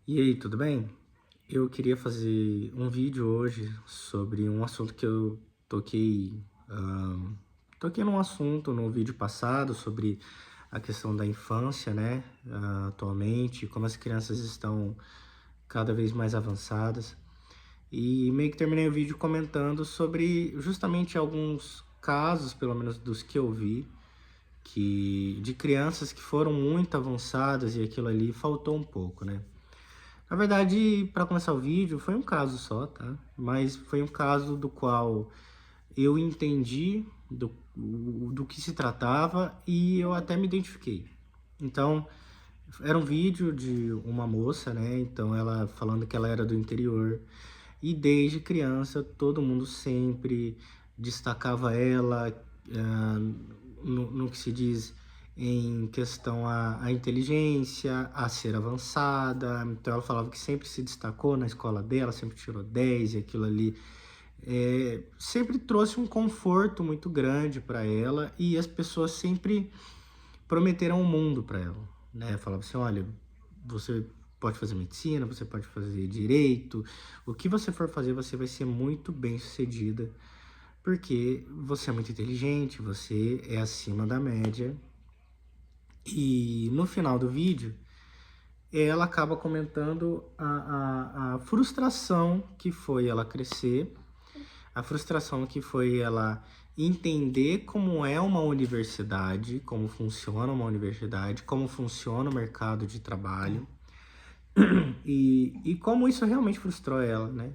E aí, tudo bem? Eu queria fazer um vídeo hoje sobre um assunto que eu toquei, toquei num assunto no vídeo passado sobre a questão da infância, né? Atualmente, como as crianças estão cada vez mais avançadas. E meio que terminei o vídeo comentando sobre justamente alguns casos, pelo menos dos que eu vi, de crianças que foram muito avançadas e aquilo ali faltou um pouco, né? Na verdade, para começar o vídeo, foi um caso só, tá? Mas foi um caso do qual eu entendi do que se tratava e eu até me identifiquei. Então, era um vídeo de uma moça, né? Então, ela falando que ela era do interior e desde criança todo mundo sempre destacava ela, no que se diz em questão à inteligência, a ser avançada. Então ela falava que sempre se destacou na escola dela, sempre tirou 10 e aquilo ali sempre trouxe um conforto muito grande para ela e as pessoas sempre prometeram o mundo para ela, né? Falava assim, olha, você pode fazer medicina, você pode fazer direito, o que você for fazer, você vai ser muito bem sucedida, porque você é muito inteligente, você é acima da média. E no final do vídeo, ela acaba comentando a frustração que foi ela crescer, a frustração que foi ela entender como é uma universidade, como funciona uma universidade, como funciona o mercado de trabalho e como isso realmente frustrou ela, né?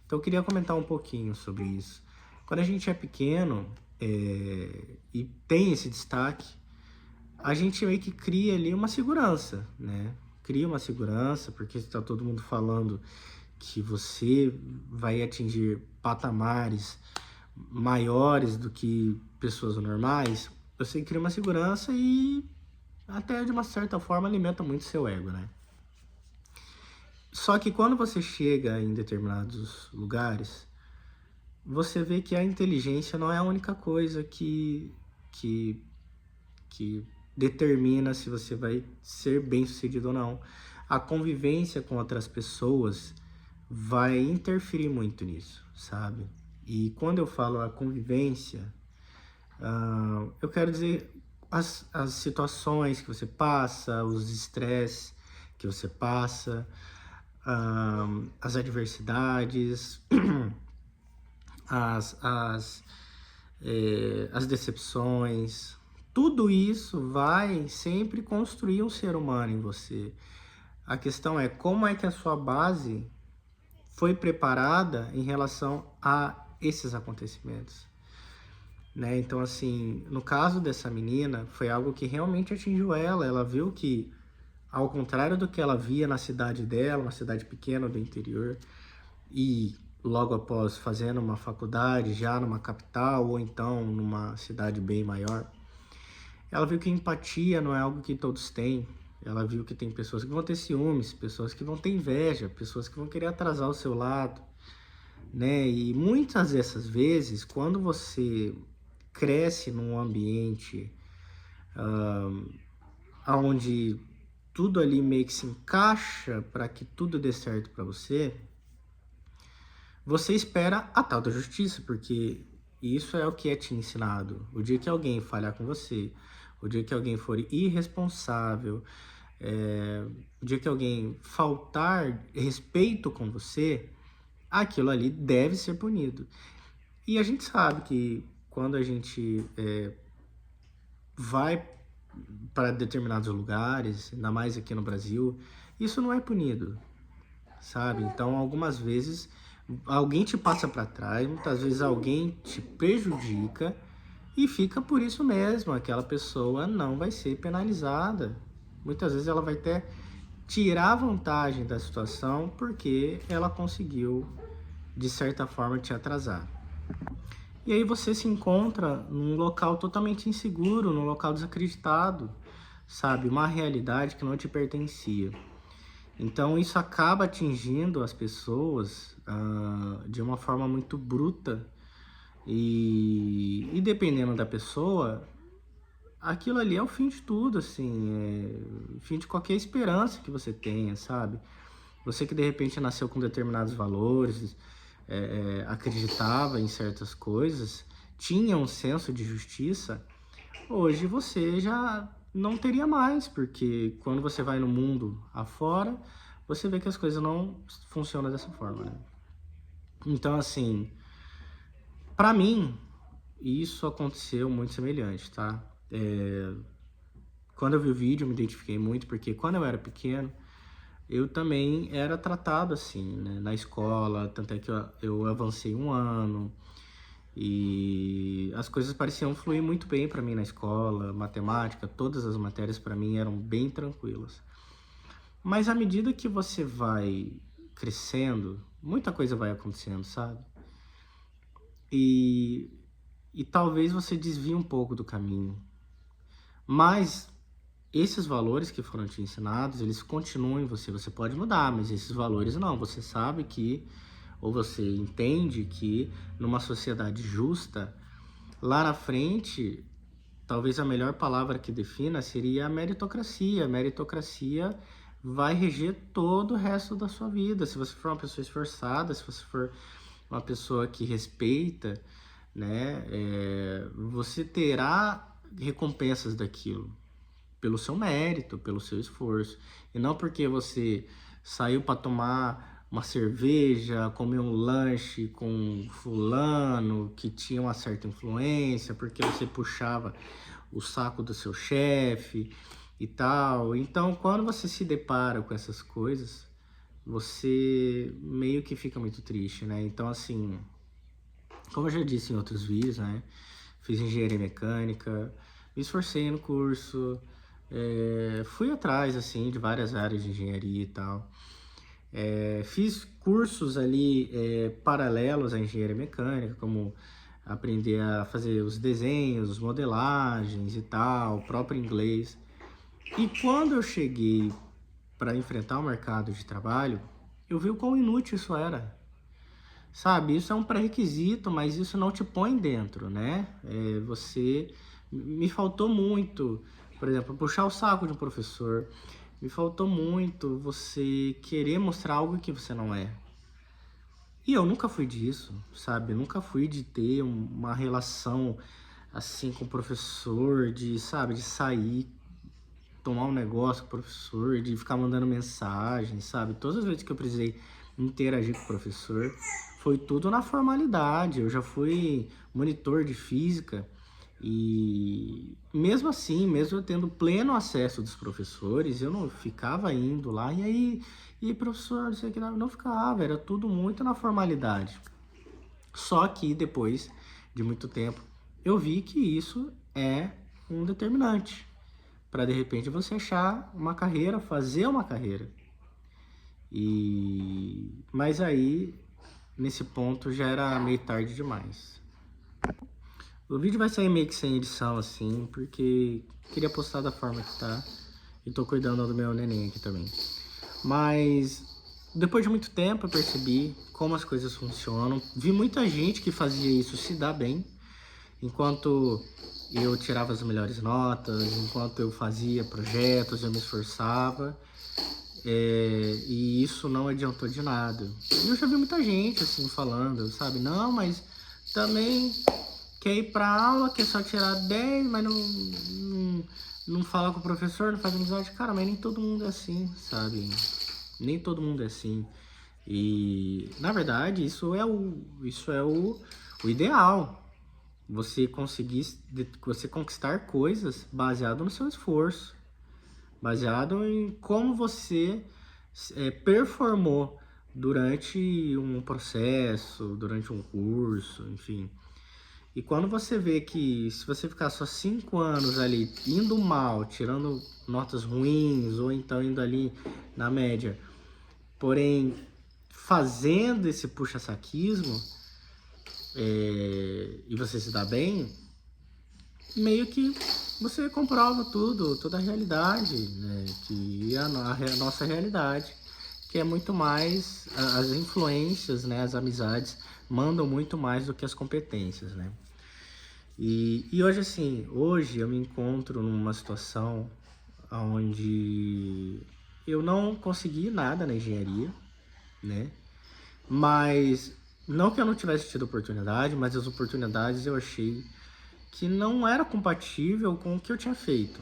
Então eu queria comentar um pouquinho sobre isso. Quando a gente é pequeno e tem esse destaque, a gente meio que cria ali uma segurança, né? Cria uma segurança, porque está todo mundo falando que você vai atingir patamares maiores do que pessoas normais, você cria uma segurança e até de uma certa forma alimenta muito seu ego, né? Só que quando você chega em determinados lugares, você vê que a inteligência não é a única coisa que, que determina se você vai ser bem sucedido ou não. A convivência com outras pessoas vai interferir muito nisso, sabe? E quando eu falo a convivência, eu quero dizer as situações que você passa, os estresses que você passa, as adversidades, as, as, as decepções, tudo isso vai sempre construir um ser humano em você. A questão é como é que a sua base foi preparada em relação a esses acontecimentos, né? Então, assim, no caso dessa menina, foi algo que realmente atingiu ela. Ela viu que, ao contrário do que ela via na cidade dela, uma cidade pequena do interior, e logo após fazendo uma faculdade já numa capital ou então numa cidade bem maior, ela viu que empatia não é algo que todos têm. Ela viu que tem pessoas que vão ter ciúmes, pessoas que vão ter inveja, pessoas que vão querer atrasar o seu lado, né? E muitas dessas vezes, quando você cresce num ambiente onde tudo ali meio que se encaixa para que tudo dê certo para você, você espera a tal da justiça, porque isso é o que é te ensinado. O dia que alguém falhar com você, o dia que alguém for irresponsável, o dia que alguém faltar respeito com você, aquilo ali deve ser punido. E a gente sabe que quando a gente vai para determinados lugares, ainda mais aqui no Brasil, isso não é punido, sabe? Então, algumas vezes alguém te passa para trás, muitas vezes alguém te prejudica e fica por isso mesmo, aquela pessoa não vai ser penalizada. Muitas vezes ela vai até tirar vantagem da situação porque ela conseguiu, de certa forma, te atrasar. E aí você se encontra num local totalmente inseguro, num local desacreditado, sabe? Uma realidade que não te pertencia. Então isso acaba atingindo as pessoas de uma forma muito bruta e dependendo da pessoa, aquilo ali é o fim de tudo, assim, é o fim de qualquer esperança que você tenha, sabe? Você que de repente nasceu com determinados valores, acreditava em certas coisas, tinha um senso de justiça, hoje você já não teria mais, porque quando você vai no mundo afora, você vê que as coisas não funcionam dessa forma, né? Então, assim, pra mim, isso aconteceu muito semelhante, tá? Quando eu vi o vídeo, eu me identifiquei muito, porque quando eu era pequeno, eu também era tratado assim, né? Na escola, tanto é que eu avancei um ano, e as coisas pareciam fluir muito bem para mim na escola, matemática, todas as matérias para mim eram bem tranquilas. Mas à medida que você vai crescendo, muita coisa vai acontecendo, sabe? E, e talvez você desvie um pouco do caminho. Mas esses valores que foram te ensinados, eles continuam em você. Você pode mudar, mas esses valores não. Você sabe que, ou você entende que numa sociedade justa, lá na frente, talvez a melhor palavra que defina seria a meritocracia. A meritocracia vai reger todo o resto da sua vida. Se você for uma pessoa esforçada, se você for uma pessoa que respeita, né, você terá recompensas daquilo, pelo seu mérito, pelo seu esforço. E não porque você saiu para tomar uma cerveja, comer um lanche com fulano que tinha uma certa influência, porque você puxava o saco do seu chefe e tal. Então, quando você se depara com essas coisas, você meio que fica muito triste, né? Então, assim, como eu já disse em outros vídeos, né? Fiz engenharia mecânica, me esforcei no curso, fui atrás, assim, de várias áreas de engenharia e tal. Fiz cursos ali paralelos à engenharia mecânica, como aprender a fazer os desenhos, modelagens e tal, o próprio inglês. E quando eu cheguei para enfrentar o mercado de trabalho, eu vi o quão inútil isso era. Sabe, isso é um pré-requisito, mas isso não te põe dentro, né? Me faltou muito, por exemplo, puxar o saco de um professor. Me faltou muito você querer mostrar algo que você não é. E eu nunca fui disso, sabe? Eu nunca fui de ter uma relação assim com o professor, de, sabe, de sair, tomar um negócio com o professor, de ficar mandando mensagem, sabe? Todas as vezes que eu precisei interagir com o professor, foi tudo na formalidade. Eu já fui monitor de física e mesmo assim, mesmo eu tendo pleno acesso dos professores, eu não ficava indo lá, e professor, não sei o que, não ficava, era tudo muito na formalidade. Só que depois de muito tempo, eu vi que isso é um determinante para de repente você achar uma carreira, fazer uma carreira. Mas aí, nesse ponto, já era meio tarde demais. O vídeo vai sair meio que sem edição, assim, porque queria postar da forma que tá. E tô cuidando do meu neném aqui também. Mas depois de muito tempo eu percebi como as coisas funcionam. Vi muita gente que fazia isso se dar bem, enquanto eu tirava as melhores notas, enquanto eu fazia projetos, eu me esforçava. E isso não adiantou de nada. E eu já vi muita gente assim falando, sabe? Não, mas também quer ir pra aula, quer só tirar 10, mas não fala com o professor, não faz amizade. Cara, mas nem todo mundo é assim, sabe? Nem todo mundo é assim. E, na verdade, isso é o ideal. Você conquistar coisas baseado no seu esforço, baseado em como você performou durante um processo, durante um curso, enfim. E quando você vê que se você ficar só 5 anos ali indo mal, tirando notas ruins, ou então indo ali na média, porém fazendo esse puxa-saquismo, e você se dá bem, meio que você comprova toda a realidade, né? Que a nossa realidade, que é muito mais as influências, né? As amizades mandam muito mais do que as competências, né? E hoje, assim, hoje eu me encontro numa situação onde eu não consegui nada na engenharia, né? Mas não que eu não tivesse tido oportunidade, mas as oportunidades eu achei que não era compatível com o que eu tinha feito,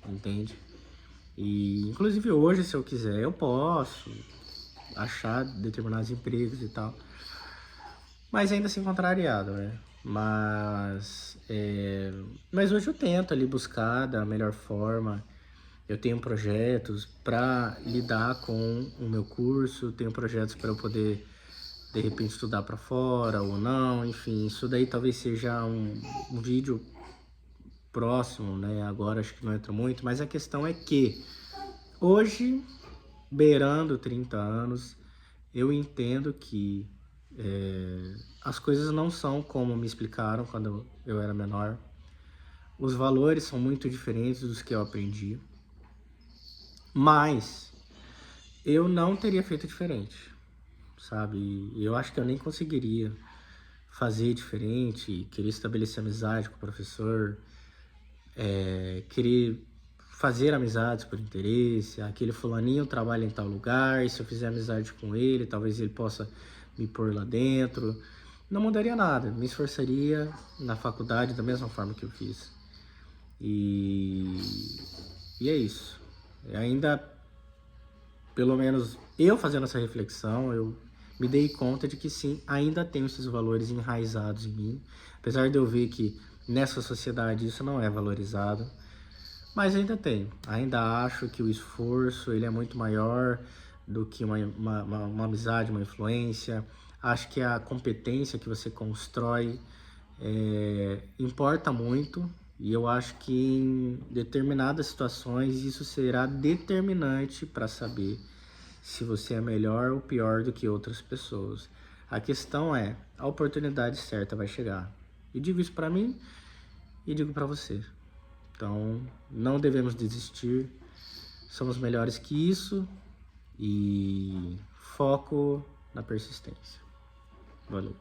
entende? E inclusive hoje, se eu quiser, eu posso achar determinados empregos e tal, mas ainda assim contrariado, né? Mas hoje eu tento ali buscar da melhor forma. Eu tenho projetos para lidar com o meu curso, tenho projetos para eu poder de repente estudar para fora ou não, enfim, isso daí talvez seja um vídeo próximo, né? Agora acho que não entra muito, mas a questão é que hoje, beirando 30 anos, eu entendo que as coisas não são como me explicaram quando eu era menor. Os valores são muito diferentes dos que eu aprendi, mas eu não teria feito diferente, sabe? Eu acho que eu nem conseguiria fazer diferente, querer estabelecer amizade com o professor, querer fazer amizades por interesse, aquele fulaninho trabalha em tal lugar, e se eu fizer amizade com ele, talvez ele possa me pôr lá dentro. Não mudaria nada, me esforçaria na faculdade da mesma forma que eu fiz. E, e é isso. Ainda, pelo menos eu fazendo essa reflexão, eu me dei conta de que sim, ainda tenho esses valores enraizados em mim, apesar de eu ver que nessa sociedade isso não é valorizado, mas ainda acho que o esforço ele é muito maior do que uma amizade, uma influência. Acho que a competência que você constrói importa muito, e eu acho que em determinadas situações isso será determinante para saber se você é melhor ou pior do que outras pessoas. A questão é, a oportunidade certa vai chegar. E digo isso para mim e digo para você. Então, não devemos desistir. Somos melhores que isso e foco na persistência. Valeu.